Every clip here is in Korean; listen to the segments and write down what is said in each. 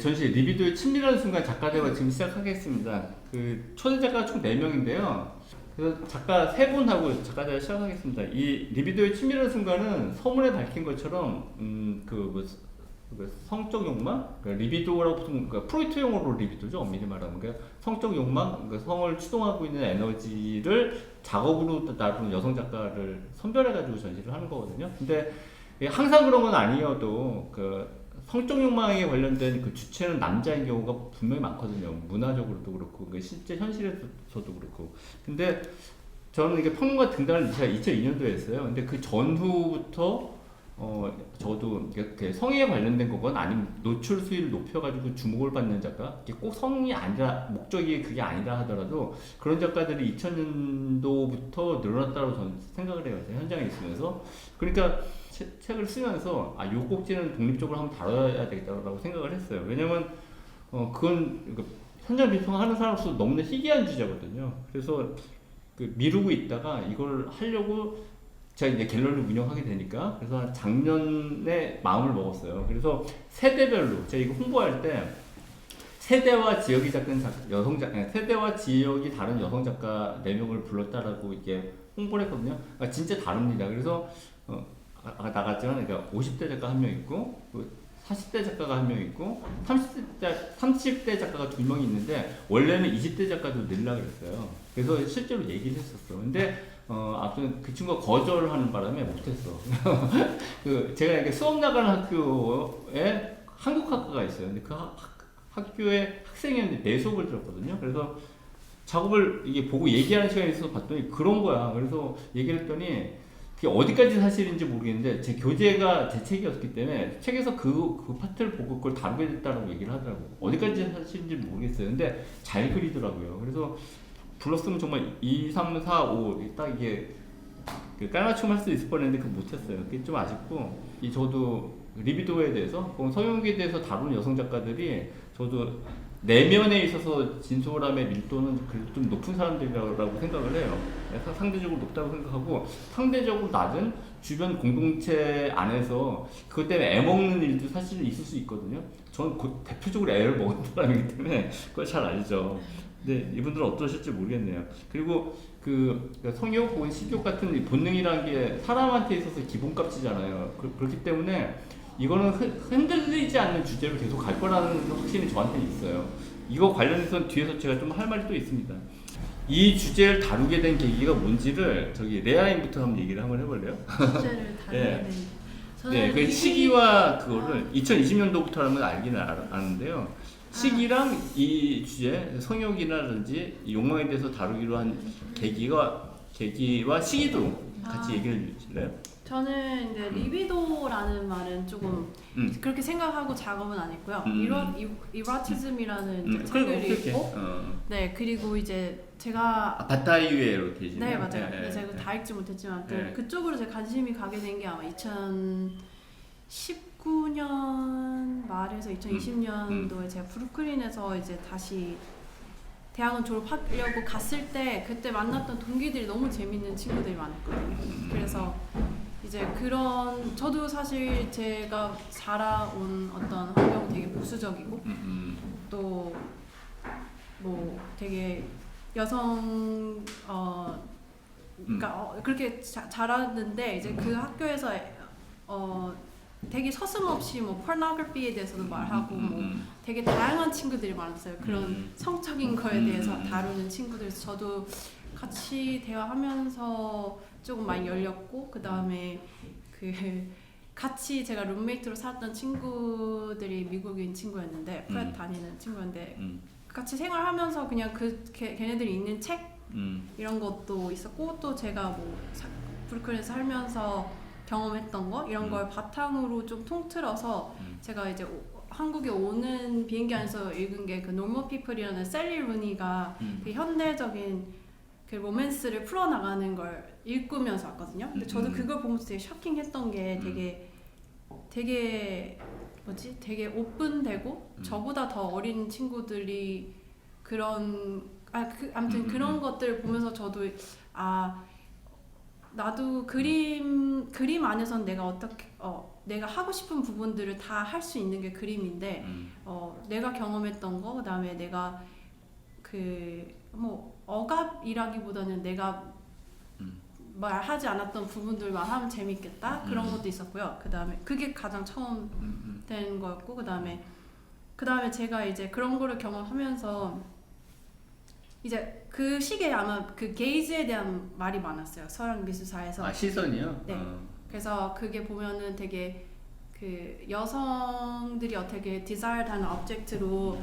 전시 리비도의 친밀한 순간 작가 대화 지금 시작하겠습니다. 그 초대 작가 총 4명인데요. 그래서 작가 3분하고 작가 대화 시작하겠습니다. 이 리비도의 친밀한 순간은 서문에 밝힌 것처럼 성적 욕망? 그러니까 리비도라고 보통 프로이트 용어로 리비도죠. 엄밀히 말하면 성적 욕망, 성을 추동하고 있는 에너지를 작업으로 다루는 여성 작가를 선별해가지고 전시를 하는 거거든요. 근데 항상 그런 건 아니어도 성적 욕망에 관련된 그 주체는 남자인 경우가 분명히 많거든요. 문화적으로도 그렇고 실제 현실에서도 그렇고. 근데 저는 이게 평론가 등단을 제가 2002년도에 했어요. 근데 그 전후부터 저도 성에 관련된 거건 아니면 노출 수위를 높여가지고 주목을 받는 작가, 꼭 성이 아니라 목적이 그게 아니라 하더라도 그런 작가들이 2000년도부터 늘어났다고 저는 생각을 해요. 현장에 있으면서. 그러니까 책을 쓰면서 요 꼭지는 독립적으로 한번 다뤄야 되겠다고 생각을 했어요. 왜냐면 그건 현장 비평하는 사람으로서 너무나 희귀한 주제거든요. 그래서 미루고 있다가 이걸 하려고 제가 이제 갤러리를 운영하게 되니까 그래서 작년에 마음을 먹었어요. 그래서 세대별로 제가 이거 홍보할 때 세대와 지역이 세대와 지역이 다른 여성 작가 4명을 불렀다라고 이렇게 홍보를 했거든요. 진짜 다릅니다. 그래서 아까 나갔지만 50대 작가 1명 있고 40대 작가가 1명 있고 30대 작가가 2명이 있는데 원래는 20대 작가도 늘려고 그랬어요. 그래서 실제로 얘기를 했었어. 근데 아무튼 그 친구가 거절하는 바람에 못했어. 제가 이렇게 수업 나가는 학교에 한국학과가 있어요. 근데 그 학교에 학생이었는데 내 수업을 들었거든요. 그래서 작업을 이게 보고 얘기하는 시간이 있어서 봤더니 그런 거야. 그래서 얘기를 했더니 그게 어디까지 사실인지 모르겠는데 제 교재가 제 책이었기 때문에 책에서 그 파트를 보고 그걸 다루게 됐다고 얘기를 하더라고요. 어디까지 사실인지 모르겠어요. 근데 잘 그리더라고요. 그래서 불렀으면 정말 2, 3, 4, 5 딱 이게 깔맞춤 할 수 있을 뻔했는데 그거 못했어요. 그게 좀 아쉽고 저도 리비도에 대해서 서영욱에 대해서 다루는 여성 작가들이 저도 내면에 있어서 진솔함의 밀도는 그래도 좀 높은 사람들이라고 생각을 해요. 상대적으로 높다고 생각하고 상대적으로 낮은 주변 공동체 안에서 그것 때문에 애먹는 일도 사실은 있을 수 있거든요. 저는 대표적으로 애를 먹은 사람이기 때문에 그걸 잘 알죠. 근데 이분들은 어떠실지 모르겠네요. 그리고 성욕 혹은 식욕 같은 본능이라는 게 사람한테 있어서 기본값이잖아요. 그렇기 때문에 이거는 흔들리지 않는 주제로 계속 갈 거라는 확신이 저한테는 있어요. 이거 관련해서 뒤에서 제가 좀 할 말이 또 있습니다. 이 주제를 다루게 된 계기가 뭔지를 레아인부터 한번 얘기를 한번 해볼래요? 주제를 다루게 된 네, 그 시기와 그거를 2020년도부터라는 걸 알기는 아는데요. 시기랑 이 주제, 성욕이라든지 욕망에 대해서 다루기로 한 계기와 시기도 같이 얘기를 해주실래요? 저는 이제 리비도라는 말은 조금 그렇게 생각하고 작업은 안 했고요. 이로티즘이라는 책을 읽고, 네, 그리고 이제 제가 바타이유에로 되지. 네, 맞아요. 근데 제가 다 읽지 못했지만 그쪽으로 제 관심이 가게 된 게 아마 2019년 말에서 2020년도에 제가 브루클린에서 이제 다시 대학원 졸업하려고 갔을 때 그때 만났던 동기들이 너무 재밌는 친구들이 많았거든요. 그래서 이제 저도 사실 제가 자라온 어떤 환경은 되게 보수적이고 또 뭐 되게 여성 그러니까 그렇게 자랐는데 이제 그 학교에서 되게 서슴없이 뭐 pornography에 대해서도 말하고 뭐 되게 다양한 친구들이 많았어요. 그런 성적인 거에 대해서 다루는 친구들. 저도 같이 대화하면서 조금 많이 열렸고 그 다음에 같이 제가 룸메이트로 살았던 친구들이 미국인 친구였는데 프렛 다니는 친구였는데 같이 생활하면서 그냥 걔네들이 읽는 책 이런 것도 있었고 또 제가 뭐 브루클린에서 살면서 경험했던 거 이런 걸 바탕으로 좀 통틀어서 제가 이제 한국에 오는 비행기 안에서 읽은 게 그 노멀 피플이라는 셀리 루니가 그 현대적인 그 로맨스를 풀어나가는 걸 읽으면서 왔거든요. 근데 저도 그걸 보면서 되게 쇼킹했던 게 되게 오픈되고 저보다 더 어린 친구들이 그런 아무튼 그런 것들을 보면서 저도 나도 그림 안에선 내가 어떻게 내가 하고 싶은 부분들을 다 할 수 있는 게 그림인데 내가 경험했던 거 그다음에 내가 뭐 억압이라기보다는 내가 말하지 않았던 부분들 말하면 재밌겠다 그런 것도 있었고요. 그다음에 그게 가장 처음 된 거였고 그다음에 제가 이제 그런 거를 경험하면서 이제 그 시기에 아마 그 게이즈에 대한 말이 많았어요. 서양 미술사에서. 시선이요? 네. 그래서 그게 보면은 되게 그 여성들이 어떻게 디자이어하는 오브젝트로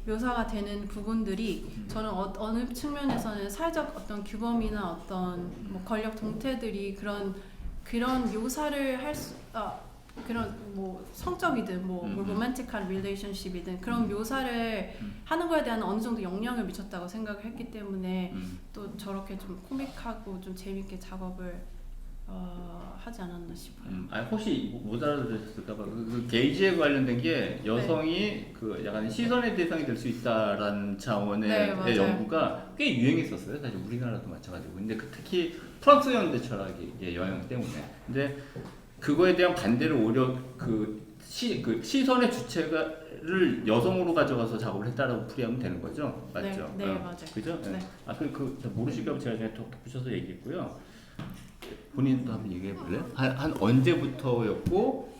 묘사가 되는 부분들이 저는 어느 측면에서는 사회적 어떤 규범이나 어떤 뭐 권력 동태들이 그런 묘사를 할 수 그런 뭐 성적이든 뭐 로맨틱한 릴레이션십이든 그런 묘사를 하는 거에 대한 어느 정도 영향을 미쳤다고 생각을 했기 때문에 또 저렇게 좀 코믹하고 좀 재밌게 작업을 하지 않았나 싶어요. 혹시 못 알아들으셨을까봐 그 게이지에 관련된 게 여성이 그 약간 시선의 대상이 될 수 있다라는 차원의 연구가 꽤 유행했었어요. 사실 우리나라도 마찬가지고. 근데 특히 프랑스 현대 철학의 영향 때문에. 근데 그거에 대한 반대를 오히려 시선의 주체를 여성으로 가져가서 작업을 했다라고 풀이하면 되는 거죠, 맞죠? 네, 맞아요. 그죠? 네. 모르실까 봐 제가 그냥 덧붙여서 얘기했고요. 본인도 한번 얘기해 볼래요? 한 언제부터였고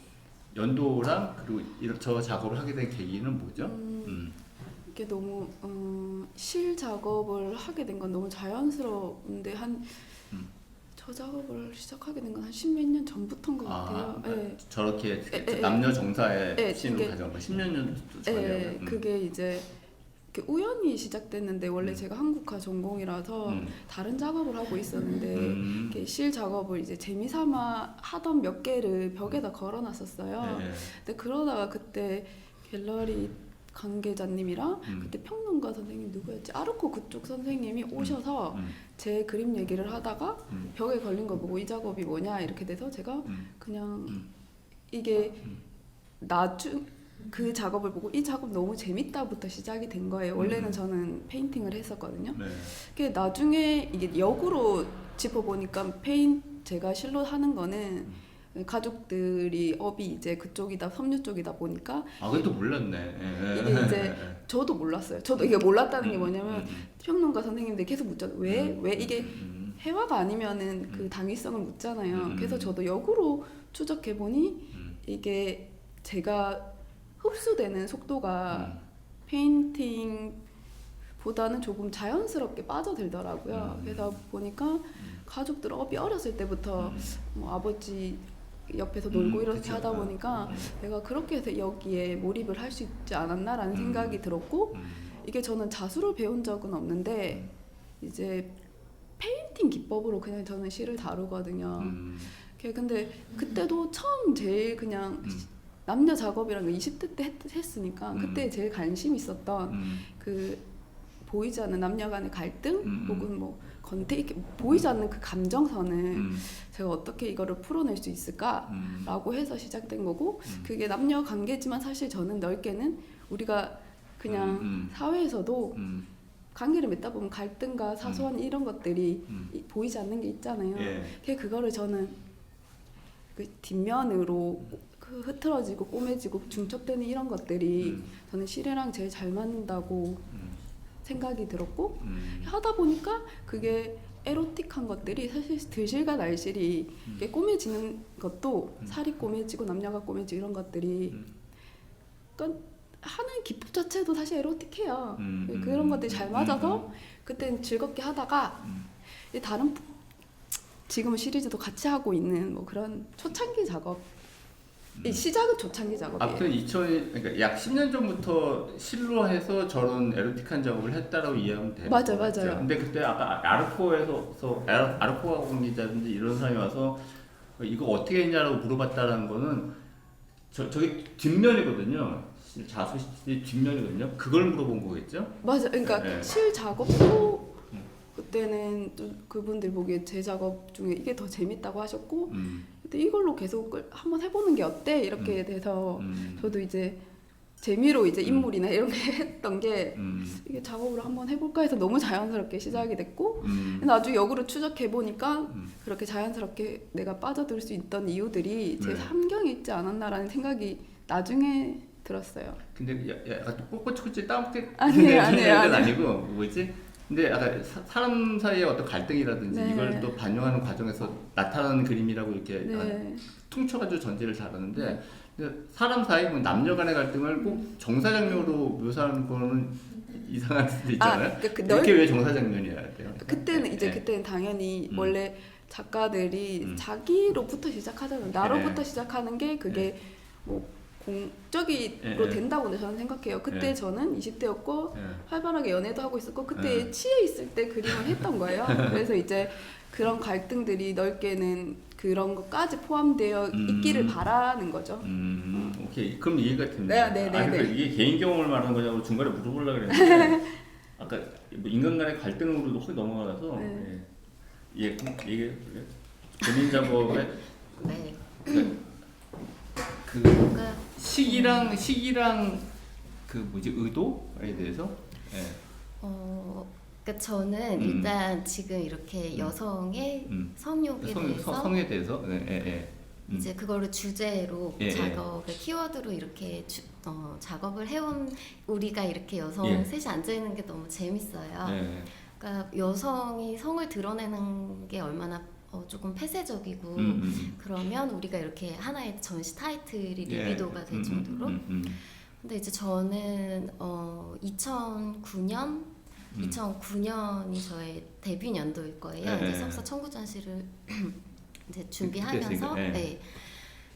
연도랑 그리고 저 작업을 하게 된 계기는 뭐죠? 이게 너무 실 작업을 하게 된 건 너무 자연스러운데 저 작업을 시작하게 된 건 한 10몇 년 전부터인 것 같아요. 그러니까 네. 저렇게 남녀 정사의 씬으로 가져간 거 10몇 년 전이요. 네, 그게 이제 우연히 시작됐는데 원래 제가 한국화 전공이라서 다른 작업을 하고 있었는데 이렇게 실 작업을 이제 재미삼아 하던 몇 개를 벽에다 걸어놨었어요. 근데 그러다가 그때 갤러리 관계자님이랑 그때 평론가 선생님 누구였지? 아르코 그쪽 선생님이 오셔서 제 그림 얘기를 하다가 벽에 걸린 거 보고 이 작업이 뭐냐 이렇게 돼서 제가 그냥 이게 그 작업을 보고 이 작업 너무 재밌다부터 시작이 된 거예요. 원래는 저는 페인팅을 했었거든요. 그게 나중에 이게 역으로 짚어보니까 제가 실로 하는 거는 가족들이 업이 이제 그쪽이다 섬유 쪽이다 보니까 그것도 몰랐네. 이게 이제 저도 몰랐어요. 저도 이게 몰랐다는 게 뭐냐면 평론가 선생님들 계속 묻잖아요. 왜 이게 회화가 아니면은 그 당위성을 묻잖아요. 그래서 저도 역으로 추적해 보니 이게 제가 흡수되는 속도가 페인팅보다는 조금 자연스럽게 빠져들더라고요. 그래서 보니까 가족들 업이 어렸을 때부터 뭐 아버지 옆에서 놀고 이렇게 그쵸. 하다 보니까 내가 그렇게 해서 여기에 몰입을 할 수 있지 않았나라는 생각이 들었고 이게 저는 자수를 배운 적은 없는데 이제 페인팅 기법으로 그냥 저는 실을 다루거든요. 근데 그때도 처음 제일 그냥 남녀 작업이란 거 20대 때 했으니까 그때 제일 관심 있었던 그 보이지 않는 남녀 간의 갈등 혹은 뭐 이렇게 보이지 않는 그 감정선을 제가 어떻게 이거를 풀어낼 수 있을까라고 해서 시작된 거고 그게 남녀 관계지만 사실 저는 넓게는 우리가 그냥 사회에서도 관계를 맺다 보면 갈등과 사소한 이런 것들이 보이지 않는 게 있잖아요. 그거를 저는 그 뒷면으로 흐트러지고 꼬매지고 중첩되는 이런 것들이 저는 실이랑 제일 잘 맞는다고 생각이 들었고 하다 보니까 그게 에로틱한 것들이 사실 들실과 날실이 꼬매지는 것도 살이 꼬매지고 남녀가 꼬매지고 이런 것들이 그러니까 하는 기법 자체도 사실 에로틱해요. 그런 것들이 잘 맞아서 그때는 즐겁게 하다가 다른 지금 시리즈도 같이 하고 있는 뭐 그런 초창기 작업 시작은 초창기 작업이에요. 아무튼 그러니까 약 10년 전부터 실로 해서 저런 에로틱한 작업을 했다라고 이해하면 돼요. 맞아요. 근데 그때 아까 아르코가 공기자든지 이런 사람이 와서 이거 어떻게 했냐라고 물어봤다라는 거는 저기 뒷면이거든요. 자수시 뒷면이거든요. 그걸 물어본 거겠죠? 맞아. 그러니까 실 작업도 그때는 또 그분들 보기에 제 작업 중에 이게 더 재밌다고 하셨고 근데 이걸로 계속 한번 해보는 게 어때? 이렇게 돼서 저도 이제 재미로 이제 인물이나 이런 게 했던 게 이게 작업으로 한번 해볼까 해서 너무 자연스럽게 시작이 됐고 나중에 역으로 추적해 보니까 그렇게 자연스럽게 내가 빠져들 수 있던 이유들이 제 환경에 있지 않았나라는 생각이 나중에 들었어요. 근데 약간 꼿꼿이 따먹게 아니에요. 아니고 뭐지? 근데 약간 사람 사이의 어떤 갈등이라든지 네. 이걸 또 반영하는 과정에서 나타나는 그림이라고 이렇게 네. 퉁쳐가지고 전제를 잘하는데 근데 사람 사이 뭐 남녀 간의 갈등을 꼭 정사장면으로 묘사하는 거는 이상할 수도 있잖아요. 이렇게 왜 정사장면이어야 돼요? 그때는 이제 네. 그때는 당연히 원래 작가들이 자기로부터 시작하잖아요. 나로부터 시작하는 게 그게 뭐 공적으로 된다고 저는 생각해요. 그때 저는 20대였고 활발하게 연애도 하고 있었고 그때 치에 있을 때 그림을 했던 거예요. 그래서 이제 그런 갈등들이 넓게는 그런 것까지 포함되어 있기를 바라는 거죠. 오케이. 그럼 이해가 됩니다. 네. 그러니까 이게 개인 경험을 말하는 거냐고 중간에 물어보려고 그랬는데 아까 뭐 인간 간의 갈등으로도 확 넘어가서 이게 본인 작업에 네. 그 시기랑 그 뭐지 의도에 대해서 그러니까 저는 일단 지금 이렇게 여성의 성욕에 대해서 성에 대해서 이제 그거를 주제로 작업을 키워드로 이렇게 작업을 해온 우리가 이렇게 여성 셋이 앉아 있는 게 너무 재밌어요. 그러니까 여성이 성을 드러내는 게 얼마나 조금 폐쇄적이고 그러면 우리가 이렇게 하나의 전시 타이틀이 리비도가 될 정도로. 근데 이제 저는 2009년이 저의 데뷔 연도일 거예요. 이제 석사 청구 전시를 이제 준비하면서. 네.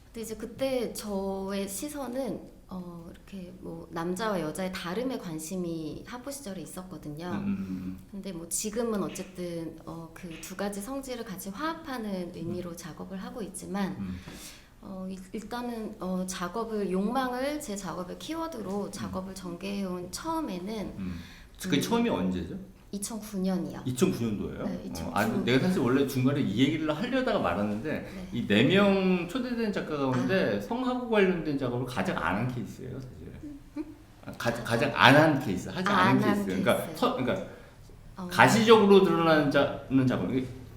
근데 이제 그때 저의 시선은 이렇게 뭐 남자와 여자의 다름에 관심이 학부 시절에 있었거든요. 근데 뭐 지금은 어쨌든 그 두 가지 성질을 같이 화합하는 의미로 작업을 하고 있지만 일단은 욕망을 제 작업의 키워드로 작업을 전개해온 처음에는 그 처음이 언제죠? 2009년이요. 2009년도예요? 네, 2009. 아니, 내가 사실 원래 중간에 이 얘기를 하려다가 말았는데 이 4명 초대된 작가 가운데 성하고 관련된 작업을 가장 안 한 케이스예요, 사실. 가장 안 한 케이스, 하지 않은 케이스. 그러니까 가시적으로 드러나는 작업.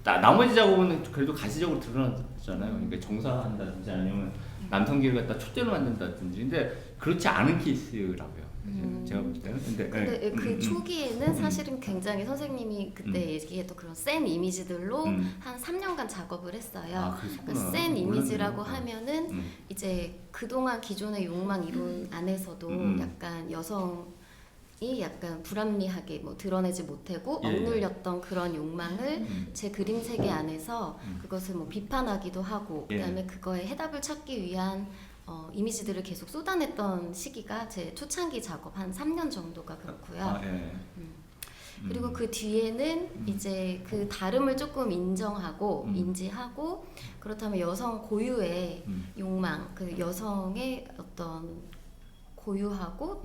나머지 작업은 그래도 가시적으로 드러나잖아요. 그러니까 정사한다든지 아니면 남성기를 갖다 초대로 만든다든지. 근데 그렇지 않은 케이스라고요. 제가 볼 때는. 근데 그 초기에는 사실은 굉장히 선생님이 그때 얘기했던 그런 센 이미지들로 한 3년간 작업을 했어요. 그러니까 센 이미지라고 하면은 이제 그동안 기존의 욕망 이론 안에서도 약간 여성이 약간 불합리하게 뭐 드러내지 못하고 억눌렸던 그런 욕망을 제 그림 세계 안에서 그것을 뭐 비판하기도 하고 그다음에 그거에 해답을 찾기 위한 이미지들을 계속 쏟아냈던 시기가 제 초창기 작업 한 3년 정도가 그렇고요. 그리고 그 뒤에는 이제 그 다름을 조금 인지하고 그렇다면 여성 고유의 욕망, 그 여성의 어떤 고유하고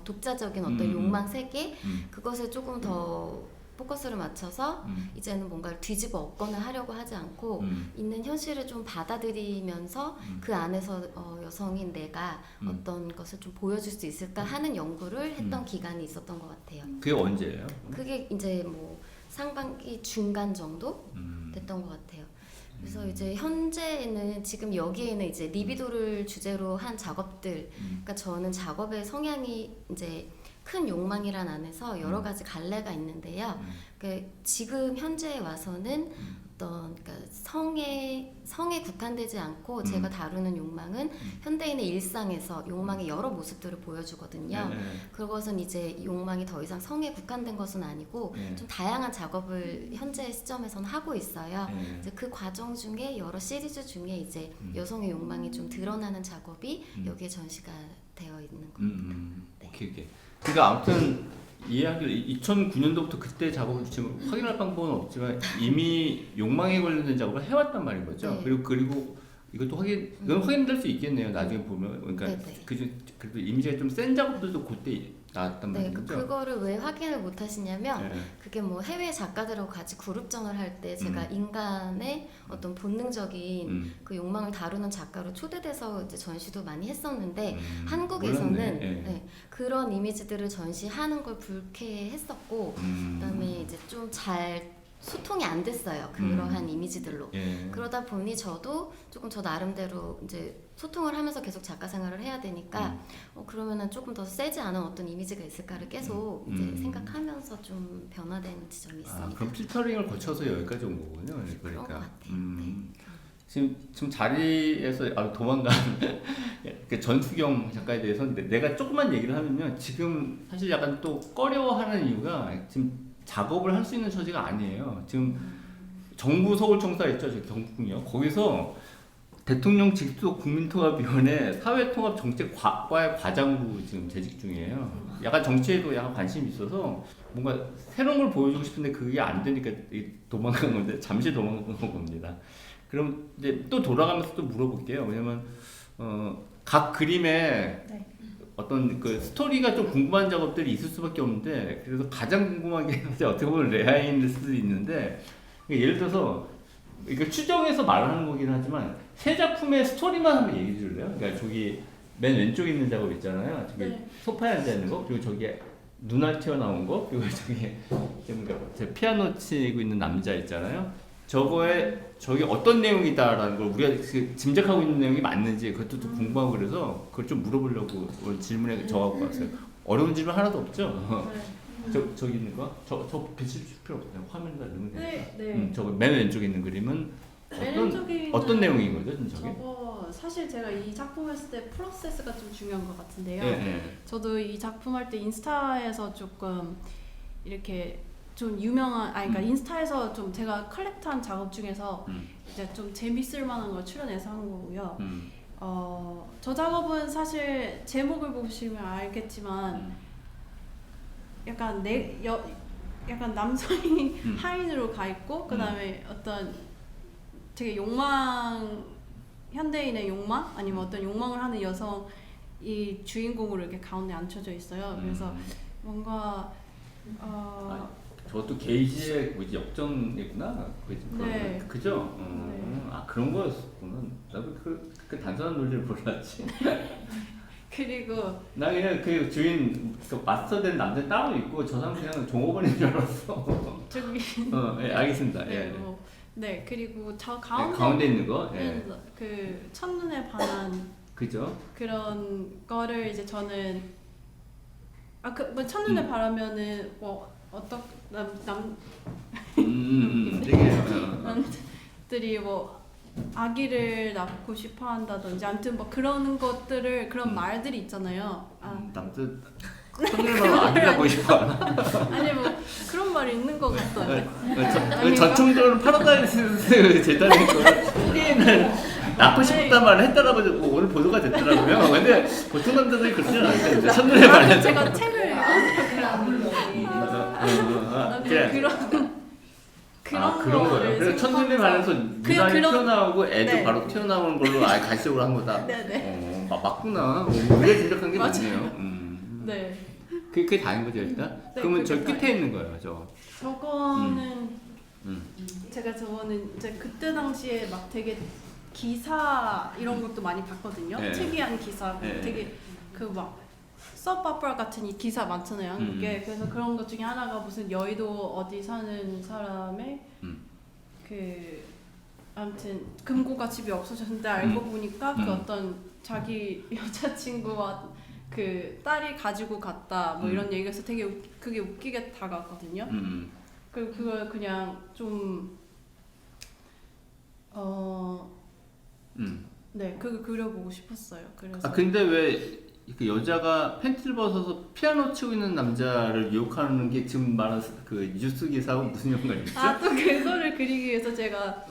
독자적인 어떤 욕망 세계 그것에 조금 더 포커스를 맞춰서 이제는 뭔가를 뒤집어 엎거나 하려고 하지 않고 있는 현실을 좀 받아들이면서 그 안에서 여성인 내가 어떤 것을 좀 보여줄 수 있을까 하는 연구를 했던 기간이 있었던 것 같아요. 그게 언제예요? 그게 이제 뭐 상반기 중간 정도 됐던 것 같아요. 그래서 이제 현재는 지금 여기에는 이제 리비도를 주제로 한 작업들, 그러니까 저는 작업의 성향이 이제 큰 욕망이란 안에서 여러 가지 갈래가 있는데요. 그러니까 지금 현재에 와서는 어떤 그러니까 성에 국한되지 않고 제가 다루는 욕망은 현대인의 일상에서 욕망의 여러 모습들을 보여주거든요. 그것은 이제 욕망이 더 이상 성에 국한된 것은 아니고 좀 다양한 작업을 현재 시점에서는 하고 있어요. 이제 그 과정 중에 여러 시리즈 중에 이제 여성의 욕망이 좀 드러나는 작업이 여기에 전시가 되어 있는 겁니다. 네. 오케이. 그러니까 아무튼 이야기를 2009년도부터 그때 작업을 지금 확인할 방법은 없지만 이미 욕망에 관련된 작업을 해왔단 말인 거죠. 네. 그리고 이것도 확인될 수 있겠네요. 나중에 보면 그러니까 그래도 이미지가 좀 센 작업들도 그때 나왔단 네, 말이죠. 그거를 왜 확인을 못 하시냐면 네. 그게 뭐 해외 작가들하고 같이 그룹전을 할 때 제가 인간의 어떤 본능적인 그 욕망을 다루는 작가로 초대돼서 이제 전시도 많이 했었는데 한국에서는 네, 그런 이미지들을 전시하는 걸 불쾌했었고 그다음에 이제 좀 잘 소통이 안 됐어요. 그러한 이미지들로. 그러다 보니 저도 조금 저 나름대로 이제 소통을 하면서 계속 작가 생활을 해야 되니까 그러면은 조금 더 세지 않은 어떤 이미지가 있을까를 계속 이제 생각하면서 좀 변화된 지점이 있습니다. 그럼 필터링을 거쳐서 여기까지 온 거군요. 그런 것 그러니까. 같아요. 네. 지금 자리에서 도망간 그 전수경 작가에 대해서 내가 조금만 얘기를 하면요. 지금 사실 약간 또 꺼려하는 이유가 지금 작업을 할 수 있는 처지가 아니에요. 지금 정부 서울청사 있죠, 저 경북이요. 거기서 대통령 직속 국민통합위원회 사회통합정책과의 과장으로 지금 재직 중이에요. 약간 정치에도 약간 관심이 있어서 뭔가 새로운 걸 보여주고 싶은데 그게 안 되니까 도망간 건데 잠시 도망간 겁니다. 그럼 이제 또 돌아가면서 또 물어볼게요. 왜냐면 각 그림에 네. 어떤 그 스토리가 좀 궁금한 작업들이 있을 수밖에 없는데 그래서 가장 궁금한 게 어떻게 보면 레아인 수도 있는데 예를 들어서 이거 추정해서 말하는 거긴 하지만 세 작품의 스토리만 한번 얘기해 줄래요? 그러니까 저기 맨 왼쪽에 있는 작업 있잖아요. 저기 네. 소파에 앉아 있는 거 그리고 저기 눈알 튀어나온 거 그리고 저기 저 피아노 치고 있는 남자 있잖아요. 저기 어떤 내용이다라는 걸 우리가 짐작하고 있는 내용이 맞는지 그것도 좀 궁금하고 그래서 그걸 좀 물어보려고 오늘 질문에 적어갖고 왔어요. 어려운 질문 하나도 없죠? 네. 저기 있는 거? 저 비칠 필요 없어요. 화면에다 넣으면 되니까. 네. 저거 맨 왼쪽에 있는 그림은 어떤 내용인 거죠? 저게? 저거 사실 제가 이 작품 했을 때 프로세스가 좀 중요한 것 같은데요. 네. 저도 이 작품 할 때 인스타에서 조금 이렇게 좀 유명한 그러니까 인스타에서 좀 제가 컬렉트한 작업 중에서 이제 좀 재밌을 만한 걸 출연해서 한 거고요. 저 작업은 사실 제목을 보시면 알겠지만 약간 약간 남성이 하인으로 가 있고 그다음에 어떤 되게 현대인의 욕망 아니면 어떤 욕망을 하는 여성이 주인공으로 이렇게 가운데 앉혀져 있어요. 그래서 뭔가 저것도 게이지의 뭐지 역전이구나. 네. 그죠? 네. 그런 거였구나. 나도 그 단순한 논리를 몰랐지. 그리고 나 그냥 그 주인 그 마스터된 남자 따로 있고 저 사람 그냥 종업원인 줄 알았어. 저기 예, 알겠습니다. 네, 그리고 저 가운데 있는 거. 그 첫눈에 반한 그죠? 그런 거를 이제 저는 뭐 첫눈에 반하면은 뭐 어떤 남들이 뭐 아기를 낳고 싶어 한다든지 아무튼 뭐 그런 것들을 그런 말들이 있잖아요. 남들 첫눈에 아기 낳고 싶어 하나? 아니 뭐 그런 말이 있는 것 같던데. 전통적으로 파라다이스 재단의 우리는 낳고 싶었단 말을 했다라고 오늘 보도가 됐더라고요. 근데 보통 남자들이 그렇지는 않아요. 첫눈에 반해서 제가 책을 그런 거예요. 그래서 첫눈에 반해서 누나이 튀어나오고 애도 바로 튀어나오는 걸로 아예 갈색으로 한 거다. 네네. 맞구나. 우리가 짐작한 게 맞네요. 네. 그게 다인 거죠 일단? 네, 그러면 저 그게 끝에 있는 거예요, 저거는 제가 저거는 이제 그때 당시에 막 되게 기사 이런 것도 많이 봤거든요. 네. 특이한 기사, 네. 되게 그 막 서브오페라 같은 이 기사 많잖아요, 한국에. 그래서 그런 것 중에 하나가 무슨 여의도 어디 사는 사람의 그 아무튼 금고가 집에 없어졌는데 알고 보니까 그 어떤 자기 여자친구와 그 딸이 가지고 갔다 뭐 이런 얘기에서 되게 그게 웃기게 다가왔거든요. 그리고 그걸 그냥 좀 네, 그거 그려보고 싶었어요. 그래서 근데 왜 그 여자가 팬티를 벗어서 피아노 치고 있는 남자를 유혹하는 게 지금 말한 그 뉴스 기사하고 무슨 연관이 있죠? 또 그거를 그리기 위해서 제가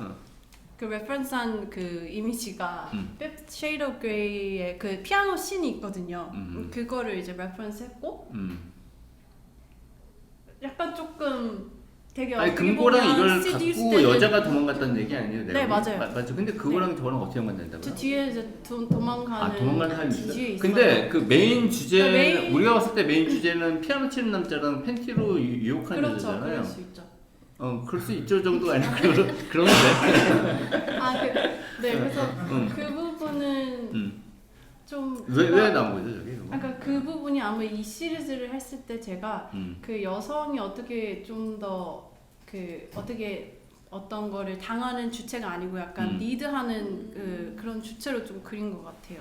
그 레퍼런스한 그 이미지가 Fifth Shade of Grey의 그 피아노 씬이 있거든요. 그거를 이제 레퍼런스했고 약간 조금 되게 아니 어떻게 금고랑 보면 이걸 seduce 갖고 되는- 여자가 도망갔다는 얘기 아니에요? 네, 내용이? 맞아요. 맞죠. 근데 그거랑 저거랑 어떻게 연관된다고요? 저 뒤에 이제 도망가는 도망가는 사람이 뒤에 있어요? 있어요. 근데 그 메인 주제 그러니까 메인- 우리가 봤을 때 메인 주제는 피아노 치는 남자랑 팬티로 유혹하는 그렇죠, 여자잖아요. 그럴 수 있죠. 그럴 수 있죠 정도가 아니고 그런데. 네, 그래서 응. 그 부분은 음. 좀 왜 나온 거죠 저게? 그러니까 그 부분이 아마 이 시리즈를 했을 때 제가 음. 그 여성이 어떻게 좀 더 그 어떻게 어떤 거를 당하는 주체가 아니고 약간 리드하는 그런 주체로 좀 그린 것 같아요.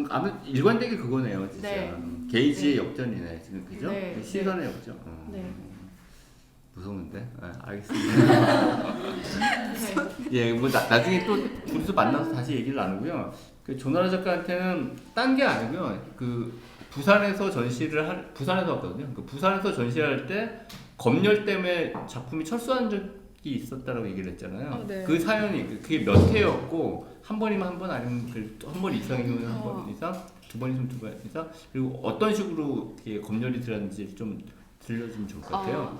아무 일관되게 그거네요 진짜. 네. 게이지의 네. 역전이네 지금 그죠? 네. 시선의 역전. 네. 무서운데? 알겠습니다. 예, 뭐 나중에 또 둘이서 만나서 다시 얘기를 나누고요. 그 조나라 작가한테는 딴 게 아니고요. 그 부산에서 부산에서 왔거든요. 그 부산에서 전시할 때 검열 때문에 작품이 철수한 적이 있었다라고 얘기를 했잖아요. 네. 그 사연이 그게 몇 회였고 한 번이면 한 번 아니면 한 번 이상이면 한 번 이상, 두 번이면 두 번 이상, 그리고 어떤 식으로 이게 검열이 들었는지 좀 들려주면 좋을 것 같아요.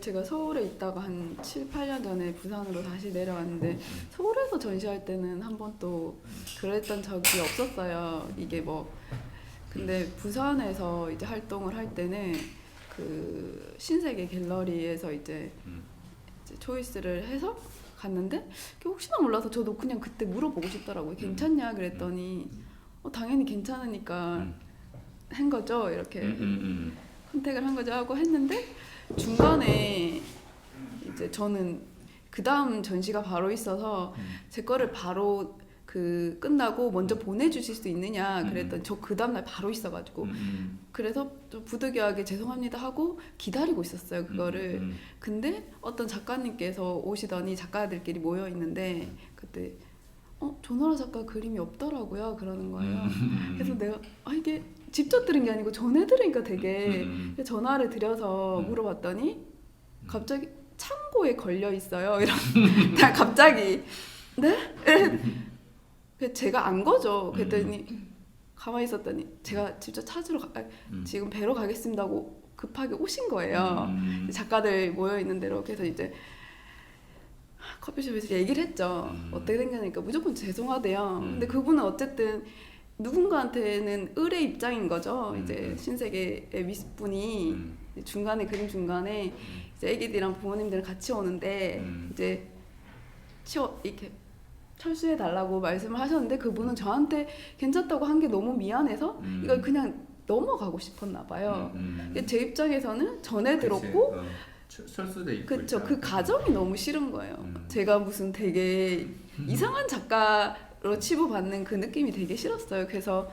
제가 서울에 있다가 한 7, 8년 전에 부산으로 다시 내려왔는데 서울에서 전시할 때는 한 번도 그랬던 적이 없었어요. 이게 뭐 근데 부산에서 이제 활동을 할 때는 그 신세계 갤러리에서 이제 초이스를 해서 갔는데 혹시나 몰라서 저도 그냥 그때 물어보고 싶더라고요. 괜찮냐 그랬더니 당연히 괜찮으니까 한 거죠. 이렇게 선택을 한 거죠 하고 했는데 중간에 이제 저는 그 다음 전시가 바로 있어서 제 거를 바로 그 끝나고 먼저 보내주실 수 있느냐 그랬더니 저 그 다음날 바로 있어가지고 그래서 좀 부득이하게 죄송합니다 하고 기다리고 있었어요 그거를. 근데 어떤 작가님께서 오시더니 작가들끼리 모여 있는데 그때 조나라 작가 그림이 없더라고요 그러는 거예요. 그래서 내가 이게 직접 들은 게 아니고 전해 들으니까 되게 전화를 드려서 물어봤더니 갑자기 창고에 걸려 있어요. 이런 갑자기 네? 제가 안 거죠. 그랬더니 가만히 있었더니 제가 직접 찾으러 지금 뵈러 가겠습니다 하고 급하게 오신 거예요. 작가들 모여 있는 데로. 그래서 이제 커피숍에서 얘기를 했죠. 어떻게 생각하니까 무조건 죄송하대요. 근데 그분은 어쨌든 누군가한테는 을의 입장인 거죠. 이제 신세계의 미스분이 중간에 그림 중간에 이제 애기들이랑 부모님들 같이 오는데 이제 이렇게 철수해 달라고 말씀을 하셨는데 그분은 저한테 괜찮다고 한 게 너무 미안해서 이걸 그냥 넘어가고 싶었나 봐요. 제 입장에서는 전에 들었고 철수돼 있고 그쵸. 그 가정이 너무 싫은 거예요. 제가 무슨 되게 이상한 작가로 치부받는 그 느낌이 되게 싫었어요. 그래서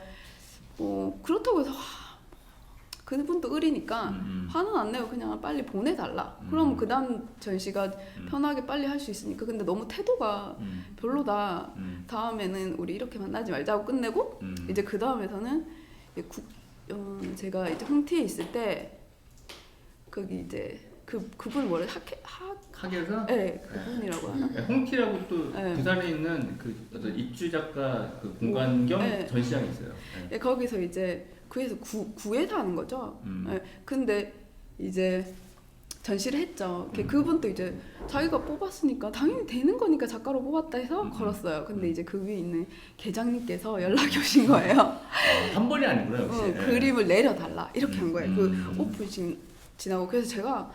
그렇다고 해서 그분도 을이니까 화는 안 내고 그냥 빨리 보내달라. 그럼 그 다음 전시가 편하게 빨리 할 수 있으니까. 근데 너무 태도가 별로다. 다음에는 우리 이렇게 만나지 말자고 끝내고 이제 그 다음에서는 제가 이제 홍티에 있을 때 거기 이제 그분 뭐래 학예사? 네, 그분이라고 하나? 홍티라고 또 네. 부산에 있는 그 어떤 입주 작가 그 공간 겸 네. 전시장이 있어요. 네, 거기서 이제 구에서 구에서 하는 거죠. 네, 근데 이제 전시를 했죠. 그분도 이제 자기가 뽑았으니까 당연히 되는 거니까 작가로 뽑았다 해서 걸었어요. 근데 이제 그 위에 있는 계장님께서 연락이 오신 거예요. 한 번이 아니구나 역시. 그림을 내려달라 이렇게 한 거예요. 그 오픈 지나고. 그래서 제가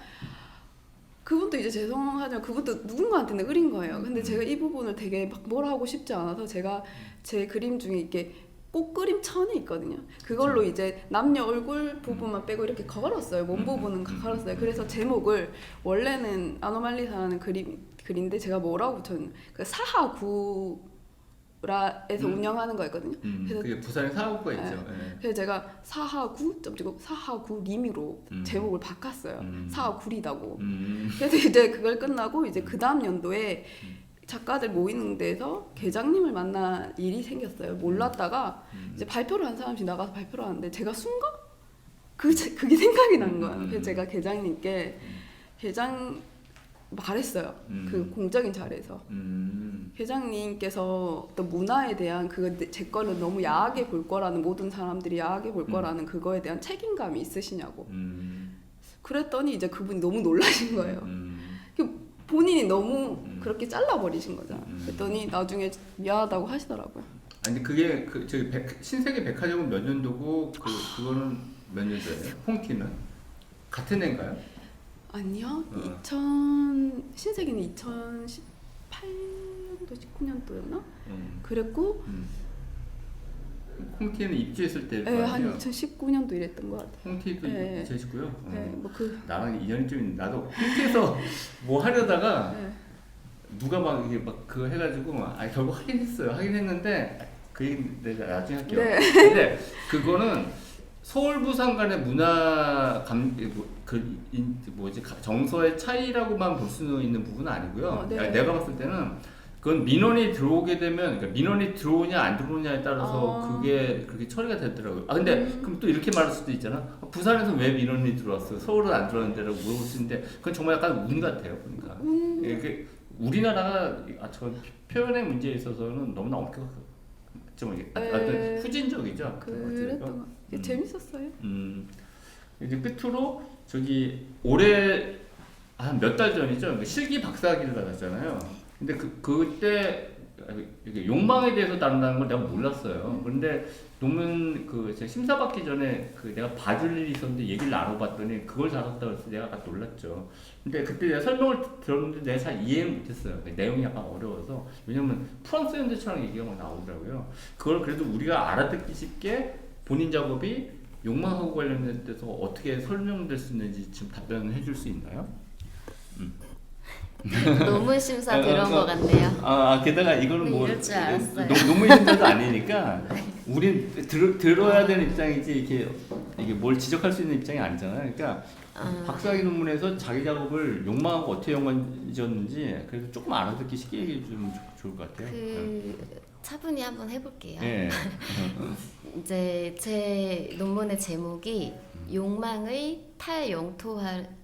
그분도 이제 죄송하지만 그분도 누군가한테는 을인 거예요. 근데 제가 이 부분을 되게 막 뭐라 하고 싶지 않아서 제가 제 그림 중에 이렇게 꽃그림 천이 있거든요. 그걸로 그쵸. 이제 남녀 얼굴 부분만 빼고 이렇게 걸었어요. 몸 부분은 걸었어요. 그래서 제목을 원래는 아노말리사라는 글인데 제가 뭐라고 붙였냐면 그 사하구라에서 운영하는 거였거든요. 그래서 그게 부산에 사하구가 있죠. 네. 그래서 제가 사하구 점지고 사하구 리미로 제목을 바꿨어요. 사하구리다고. 그래서 이제 그걸 끝나고 이제 그 다음 연도에 작가들 모이는 데서 계장님을 만날 일이 생겼어요. 몰랐다가 이제 발표를 한 사람씩 나가서 발표를 하는데 제가 순간 그게 생각이 난 거예요. 그래서 제가 계장님께 계장 말했어요. 그 공적인 자리에서 계장님께서 어떤 문화에 대한 제 거를 너무 야하게 볼 거라는, 모든 사람들이 야하게 볼 거라는 그거에 대한 책임감이 있으시냐고. 그랬더니 이제 그분이 너무 놀라신 거예요. 본인이 너무 그렇게 잘라버리신 거잖아. 그랬더니 나중에 미안하다고 하시더라고요. 아니 그게 그 저기 신세계 백화점은 몇 년도고 그거는 몇 년도예요? 홍티는 같은 해인가요? 아니요. 신세계는 2018년도 19년도였나? 그랬고 홍티는 입주했을 때 네, 한 2019년도 이랬던 것 같아요. 홍티도 네. 2019요? 네, 뭐 나랑 인연이 좀 있는데 나도 홍티에서 뭐 하려다가 네. 누가 막 이게 막 그거 해가지고 결국 하긴 했어요. 하긴 했는데 그 얘기 내가 나중에 할게요. 네. 근데 그거는 서울 부산 간의 문화 정서의 차이라고만 볼 수 있는 부분은 아니고요. 네. 내가 봤을 때는 그건 민원이 들어오게 되면 그러니까 민원이 들어오냐 안 들어오냐에 따라서 그게 그렇게 처리가 됐더라고요. 근데 그럼 또 이렇게 말할 수도 있잖아. 부산에서 왜 민원이 들어왔어? 서울은 안 들어왔는데라고 물어볼 수 있는데 그건 정말 약간 운 같아요. 그러니까 이게 우리나라가 저 표현의 문제에 있어서는 너무나 엄격하고 좀 어떤 후진적이죠. 그랬던 거. 재밌었어요. 이제 끝으로 저기 올해 한 몇 달 전이죠. 실기 박사학위를 받았잖아요. 근데 그때 이게 욕망에 대해서 다룬다는 걸 내가 몰랐어요. 그런데 논문 제가 심사 받기 전에 내가 봐줄 일이 있었는데 얘기를 나눠봤더니 그걸 다뤘다고 해서 내가 약간 놀랐죠. 근데 그때 내가 설명을 들었는데 내가 잘 이해를 못했어요. 내용이 약간 어려워서. 왜냐면 프랑스 현대처럼 얘기가 막 나오더라고요. 그걸 그래도 우리가 알아듣기 쉽게 본인 작업이 욕망하고 관련돼서 어떻게 설명될 수 있는지 지금 답변을 해줄 수 있나요? 논문 심사 들어온 것 같네요. 게다가 이거는 뭐 이럴 줄 알았어요. 논문 심사도 아니니까 우린 들어야 되는 입장이지 이게 뭘 지적할 수 있는 입장이 아니잖아요. 그러니까 박사학위 논문에서 자기 작업을 욕망하고 어떻게 연관지었는지 그래서 조금 알아듣기 쉽게 얘기해 주면 좋을 것 같아요. 차분히 한번 해볼게요. 네. 이제 제 논문의 제목이 욕망의 탈영토화와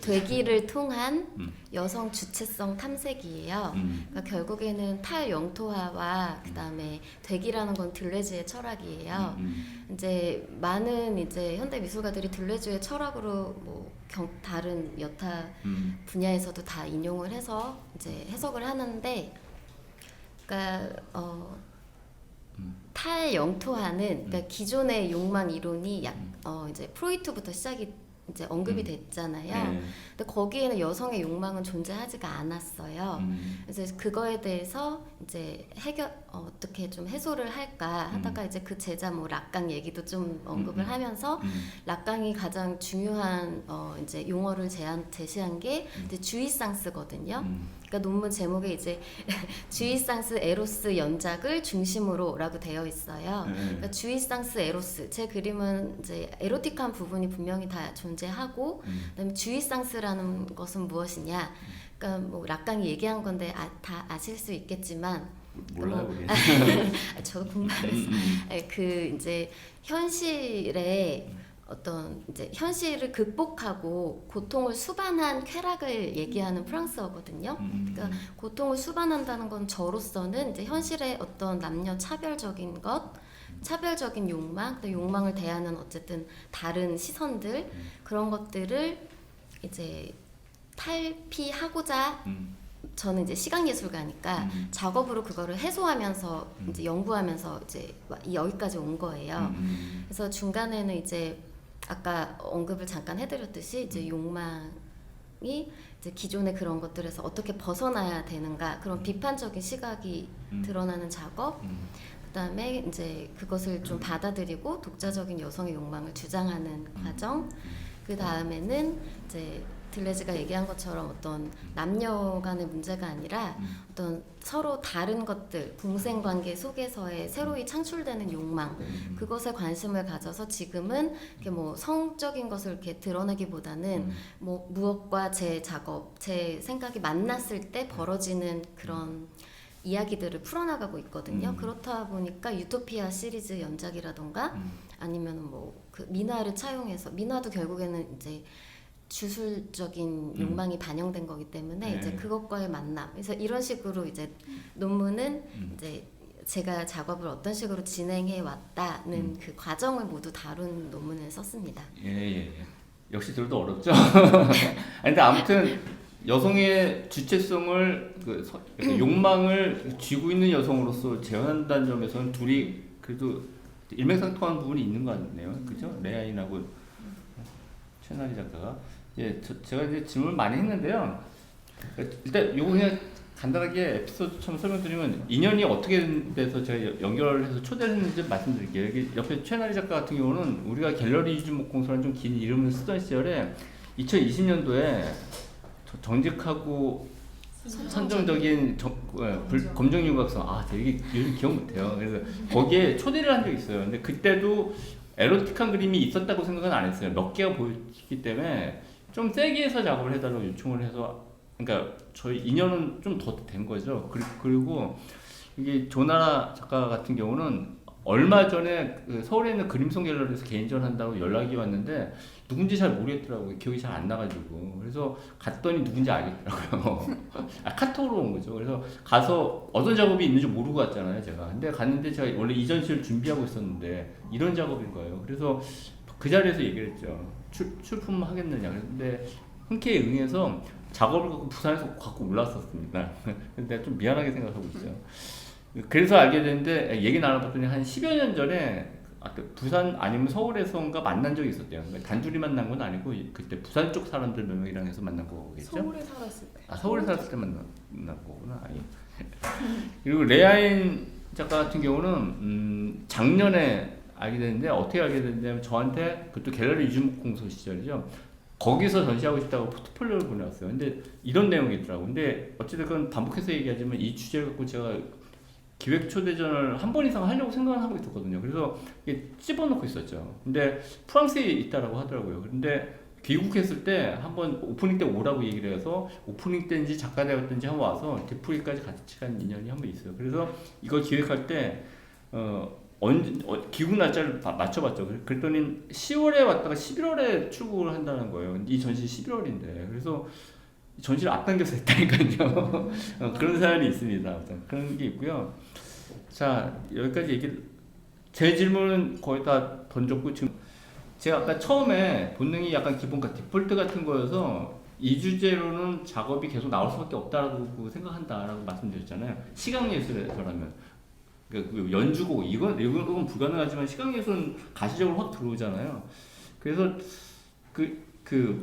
되기를 통한 여성 주체성 탐색이에요. 그러니까 결국에는 탈영토화와 그다음에 되기라는 건 들레즈의 철학이에요. 이제 많은 이제 현대 미술가들이 들레즈의 철학으로 뭐 다른 여타 분야에서도 다 인용을 해서 이제 해석을 하는데, 그러니까 탈영토화는 그러니까 기존의 욕망 이론이 이제 프로이트부터 시작이 이제 언급이 됐잖아요. 근데 거기에는 여성의 욕망은 존재하지가 않았어요. 그래서 그거에 대해서 이제 어떻게 좀 해소를 할까 하다가 이제 그 제자 락강 얘기도 좀 언급을 하면서 락강이 가장 중요한 이제 용어를 제시한 게 이제 주이상스거든요. 그러니까 논문 제목에 이제 주이상스 에로스 연작을 중심으로라고 되어 있어요. 그러니까 주이상스 에로스, 제 그림은 이제 에로틱한 부분이 분명히 다 존재하고, 그다음에 주이상스라는 것은 무엇이냐? 그러니까 뭐 락강이 얘기한 건데 다 아실 수 있겠지만 몰라요. 저도 공부해서 그 이제 현실에 어떤 이제 현실을 극복하고 고통을 수반한 쾌락을 얘기하는 프랑스어거든요. 그러니까 고통을 수반한다는 건 저로서는 이제 현실의 어떤 남녀 차별적인 욕망, 욕망을 대하는 어쨌든 다른 시선들, 그런 것들을 이제 탈피하고자 저는 이제 시각예술가니까 작업으로 그거를 해소하면서 이제 연구하면서 이제 여기까지 온 거예요. 그래서 중간에는 이제 아까 언급을 잠깐 해드렸듯이 이제 욕망이 이제 기존의 그런 것들에서 어떻게 벗어나야 되는가, 그런 비판적인 시각이 드러나는 작업, 그다음에 이제 그것을 좀 받아들이고 독자적인 여성의 욕망을 주장하는 과정, 그 다음에는 이제 들레즈가 얘기한 것처럼 어떤 남녀 간의 문제가 아니라 어떤 서로 다른 것들, 공생관계 속에서의 새로이 창출되는 욕망, 그것에 관심을 가져서 지금은 이렇게 뭐 성적인 것을 이렇게 드러내기보다는 뭐 무엇과 제 작업, 제 생각이 만났을 때 벌어지는 그런 이야기들을 풀어나가고 있거든요. 그렇다 보니까 유토피아 시리즈 연작이라던가 아니면 뭐 그 민화를 차용해서, 민화도 결국에는 이제 주술적인 욕망이 반영된 거기 때문에 이제 그것과의 만남. 그래서 이런 식으로 이제 논문은 이제 제가 작업을 어떤 식으로 진행해 왔다는 그 과정을 모두 다룬 논문을 썼습니다. 예. 역시 들어도 어렵죠. 아니, 근데 아무튼 여성의 주체성을 욕망을 쥐고 있는 여성으로서 재현한다는 점에서는 둘이 그래도 일맥상통한 부분이 있는 것 같네요. 그죠? 레아인하고 최나리 작가가. 예, 제가 이제 질문을 많이 했는데요. 일단 요거 그냥 간단하게 에피소드처럼 설명드리면 인연이 어떻게 돼서 제가 연결해서 초대를 했는지 말씀드릴게요. 여기 옆에 최나리 작가 같은 경우는 우리가 갤러리 이주목공소라는 좀 긴 이름을 쓰던 시절에 2020년도에 정직하고 선정적인 검정윤곽성 되게 이름 기억 못해요. 그래서 거기에 초대를 한 적이 있어요. 근데 그때도 에로틱한 그림이 있었다고 생각은 안 했어요. 몇 개가 보였기 때문에 좀 세게 해서 작업을 해달라고 요청을 해서, 그러니까 저희 인연은 좀 더 된 거죠. 그리고 이게 조나라 작가 같은 경우는 얼마 전에 그 서울에 있는 그림송 갤러리에서 개인전 한다고 연락이 왔는데 누군지 잘 모르겠더라고요. 기억이 잘 안 나가지고. 그래서 갔더니 누군지 알겠더라고요. 카톡으로 온 거죠. 그래서 가서 어떤 작업이 있는지 모르고 갔잖아요, 제가. 근데 갔는데 제가 원래 이 전시를 준비하고 있었는데 이런 작업인 거예요. 그래서 그 자리에서 얘기를 했죠. 출품하겠느냐. 근데 흔쾌히 응해서 작업을 갖고 부산에서 갖고 올라왔었습니다. 근데 좀 미안하게 생각하고 있죠. 그래서 알게 됐는데 얘기 나눠봤더니 한 10여 년 전에 부산 아니면 서울에서인가 만난 적이 있었대요. 그러니까 단둘이 만난 건 아니고 그때 부산 쪽 사람들 몇 명이랑 해서 만난 거겠죠? 서울에 살았을 때. 서울에 살았을 때 만난 거구나. 그리고 레아인 작가 같은 경우는 작년에 알게 됐는데 어떻게 알게 됐냐면 저한테 그것도 갤러리 이주목공소 시절이죠. 거기서 전시하고 싶다고 포트폴리오를 보내왔어요. 근데 이런 내용이 있더라고요. 근데 어찌됐건 반복해서 얘기하지만 이 주제를 갖고 제가 기획 초대전을 한 번 이상 하려고 생각을 하고 있었거든요. 그래서 이게 집어넣고 있었죠. 근데 프랑스에 있다라고 하더라고요. 근데 귀국했을 때 한번 오프닝 때 오라고 얘기를 해서 오프닝 때인지 작가 되었든지 한번 와서 디프리까지 같이 간 인연이 한 번 있어요. 그래서 이걸 기획할 때 귀국 날짜를 맞춰봤죠. 그랬더니 10월에 왔다가 11월에 출국을 한다는 거예요. 이 전시 11월인데. 그래서 전시를 앞당겨서 했다니까요. 그런 사연이 있습니다. 그런 게 있고요. 자, 여기까지 제 질문은 거의 다 던졌고, 지금 제가 아까 처음에 본능이 약간 기본과 디폴트 같은 거여서 이 주제로는 작업이 계속 나올 수밖에 없다라고 생각한다라고 말씀드렸잖아요. 시각예술에서라면. 그 연주곡 이건 불가능하지만 시각예술은 가시적으로 확 들어오잖아요. 그래서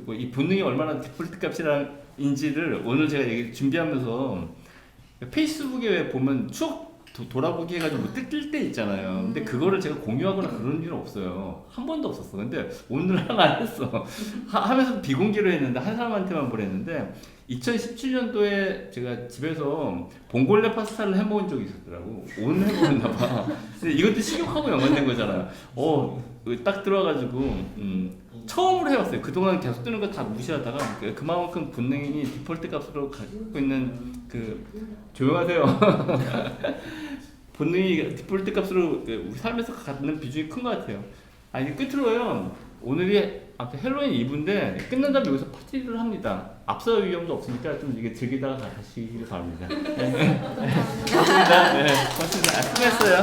이 본능이 얼마나 디폴트 값이인지를 오늘 제가 준비하면서 페이스북에 보면 추억 돌아보기 해가지고 뜰 때 있잖아요. 근데 그거를 제가 공유하거나 그런 일은 없어요. 한 번도 없었어. 근데 오늘 안 했어. 하면서 비공개로 했는데 한 사람한테만 보냈는데 2017년도에 제가 집에서 봉골레 파스타를 해먹은 적이 있었더라고. 오늘 해먹었나 봐. 근데 이것도 식욕하고 연관된 거잖아요. 딱 들어와가지고 처음으로 해봤어요. 그동안 계속 뜨는 거 다 무시하다가 그만큼 본능이 디폴트 값으로 갖고 있는 조용하세요. 본능이 디폴트 값으로 우리 삶에서 갖는 비중이 큰 것 같아요. 이게 끝으로요. 오늘이 헬로윈 이브인데 끝난 다음에 여기서 파티를 합니다. 앞서 위험도 없으니까 좀 이게 즐기다가 가시길 바랍니다. 네. 고맙습니다. 네, 고맙습니다. 수고했어요.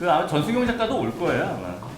아마 전수경 작가도 올 거예요, 아마.